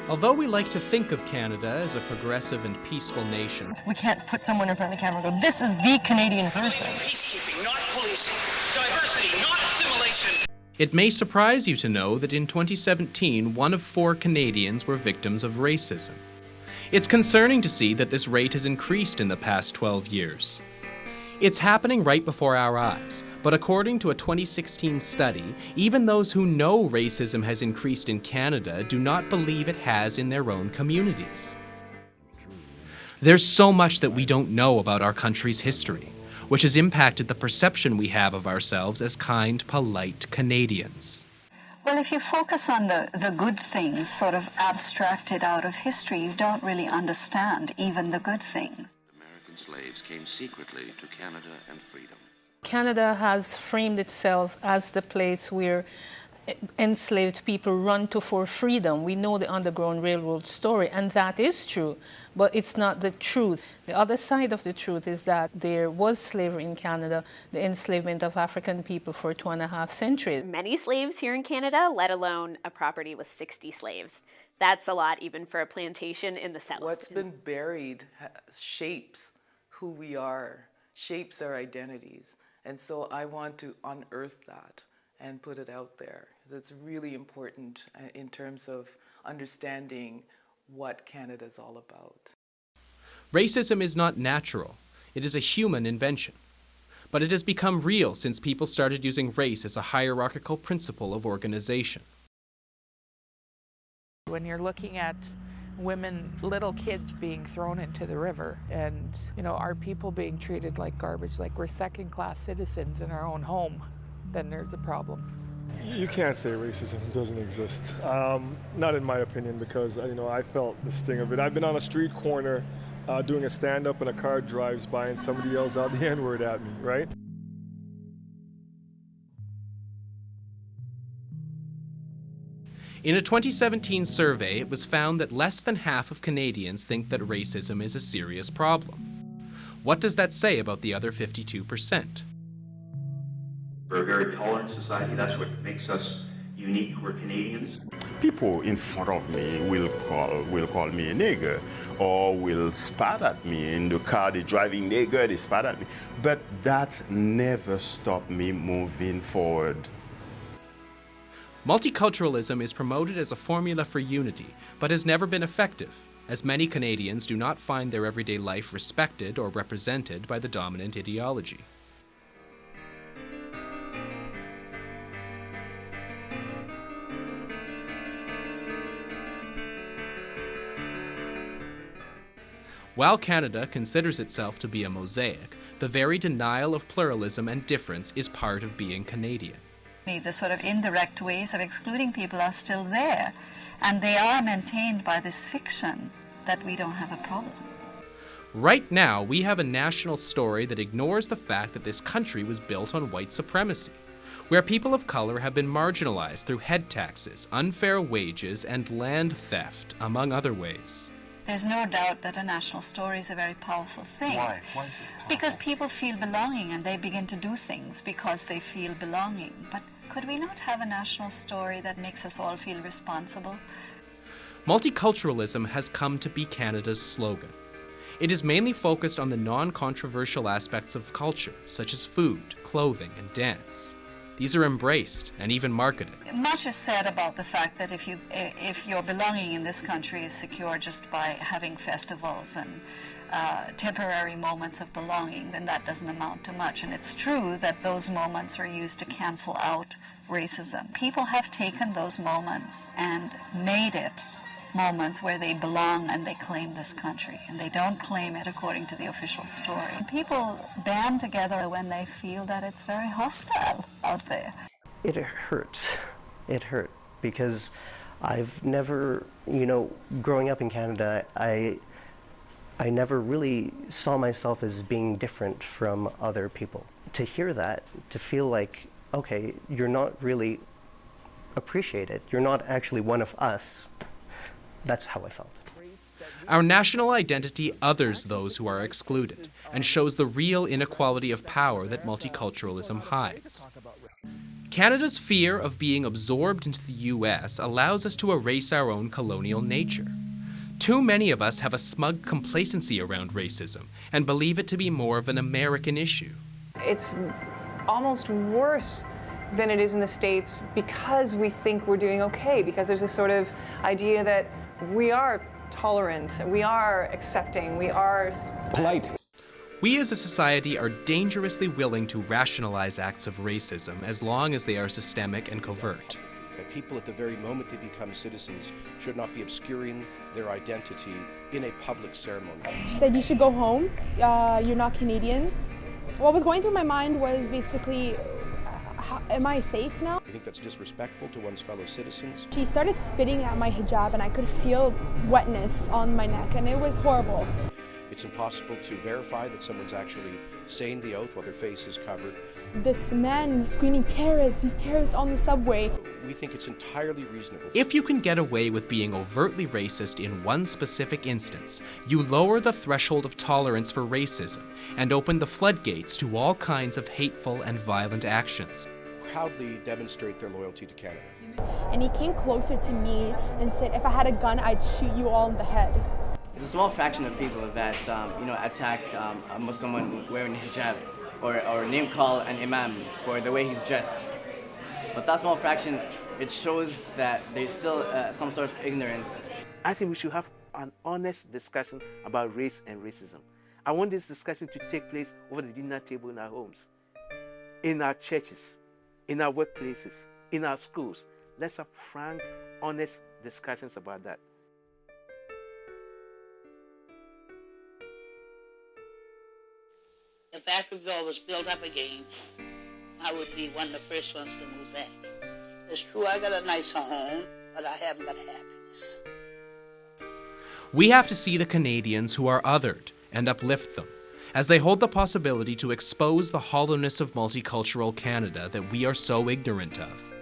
Although we like to think of Canada as a progressive and peaceful nation, we can't put someone in front of the camera and go, this is the Canadian person. Peacekeeping, not policing. Diversity, not assimilation. it may surprise you to know that in 2017, 1 of 4 Canadians were victims of racism. It's concerning to see that this rate has increased in the past 12 years. It's happening right before our eyes, but according to a 2016 study, even those who know racism has increased in Canada do not believe it has in their own communities. There's so much that we don't know about our country's history, which has impacted the perception we have of ourselves as kind, polite Canadians. Well, if you focus on the good things sort of abstracted out of history, you don't really understand even the good things. American slaves came secretly to Canada and freedom. Canada has framed itself as the place where enslaved people run to for freedom. We know the Underground Railroad story, and that is true, but it's not the truth. The other side of the truth is that there was slavery in Canada, the enslavement of African people for 2.5 centuries. Many slaves here in Canada, let alone a property with 60 slaves. That's a lot even for a plantation in the South. What's been buried shapes who we are, shapes our identities. And so I want to unearth that and put it out there. It's really important in terms of understanding what Canada's all about. Racism is not natural. It is a human invention. But it has become real since people started using race as a hierarchical principle of organization. When you're looking at women, little kids being thrown into the river and, our people being treated like garbage, like we're second-class citizens in our own home, then there's a problem. You can't say racism doesn't exist. Not in my opinion, because I felt the sting of it. I've been on a street corner doing a stand-up and a car drives by and somebody yells out the N-word at me, right? In a 2017 survey, it was found that less than half of Canadians think that racism is a serious problem. What does that say about the other 52%? We're a very tolerant society. That's what makes us unique. We're Canadians. People in front of me will call me a nigger, or will spat at me in the car. They're driving nigger, they spat at me. But that never stopped me moving forward. Multiculturalism is promoted as a formula for unity, but has never been effective, as many Canadians do not find their everyday life respected or represented by the dominant ideology. While Canada considers itself to be a mosaic, the very denial of pluralism and difference is part of being Canadian. The sort of indirect ways of excluding people are still there, and they are maintained by this fiction that we don't have a problem. Right now, we have a national story that ignores the fact that this country was built on white supremacy, where people of color have been marginalized through head taxes, unfair wages, and land theft, among other ways. There's no doubt that a national story is a very powerful thing. Why? Why is it powerful? Because people feel belonging and they begin to do things because they feel belonging. But could we not have a national story that makes us all feel responsible? Multiculturalism has come to be Canada's slogan. It is mainly focused on the non-controversial aspects of culture, such as food, clothing, and dance. These are embraced and even marketed. Much is said about the fact that if your belonging in this country is secure just by having festivals and temporary moments of belonging, then that doesn't amount to much. And it's true that those moments are used to cancel out racism. People have taken those moments and made it moments where they belong and they claim this country, and they don't claim it according to the official story. People band together when they feel that it's very hostile out there. It hurts. It hurt because I've never, growing up in Canada, I never really saw myself as being different from other people. To hear that, to feel like, okay, you're not really appreciated, you're not actually one of us, that's how I felt. Our national identity others those who are excluded and shows the real inequality of power that multiculturalism hides. Canada's fear of being absorbed into the U.S. allows us to erase our own colonial nature. Too many of us have a smug complacency around racism and believe it to be more of an American issue. It's almost worse than it is in the States because we think we're doing okay, because there's this sort of idea that we are tolerant, we are accepting, we are polite. We as a society are dangerously willing to rationalize acts of racism as long as they are systemic and covert. People at the very moment they become citizens should not be obscuring their identity in a public ceremony. She said, you should go home, you're not Canadian. What was going through my mind was basically, am I safe now? I think that's disrespectful to one's fellow citizens. She started spitting at my hijab and I could feel wetness on my neck and it was horrible. It's impossible to verify that someone's actually saying the oath while their face is covered. This man screaming terrorists, these terrorists on the subway. We think it's entirely reasonable. If you can get away with being overtly racist in one specific instance, you lower the threshold of tolerance for racism and open the floodgates to all kinds of hateful and violent actions. Proudly demonstrate their loyalty to Canada. And he came closer to me and said, if I had a gun, I'd shoot you all in the head. It's a small fraction of people that attack someone wearing a hijab or name call an imam for the way he's dressed. But that small fraction, it shows that there's still some sort of ignorance. I think we should have an honest discussion about race and racism. I want this discussion to take place over the dinner table in our homes, in our churches, in our workplaces, in our schools. Let's have frank, honest discussions about that. If Africa was built up again, I would be one of the first ones to move back. It's true, I got a nicer home, but I haven't got happiness. We have to see the Canadians who are othered and uplift them, as they hold the possibility to expose the hollowness of multicultural Canada that we are so ignorant of.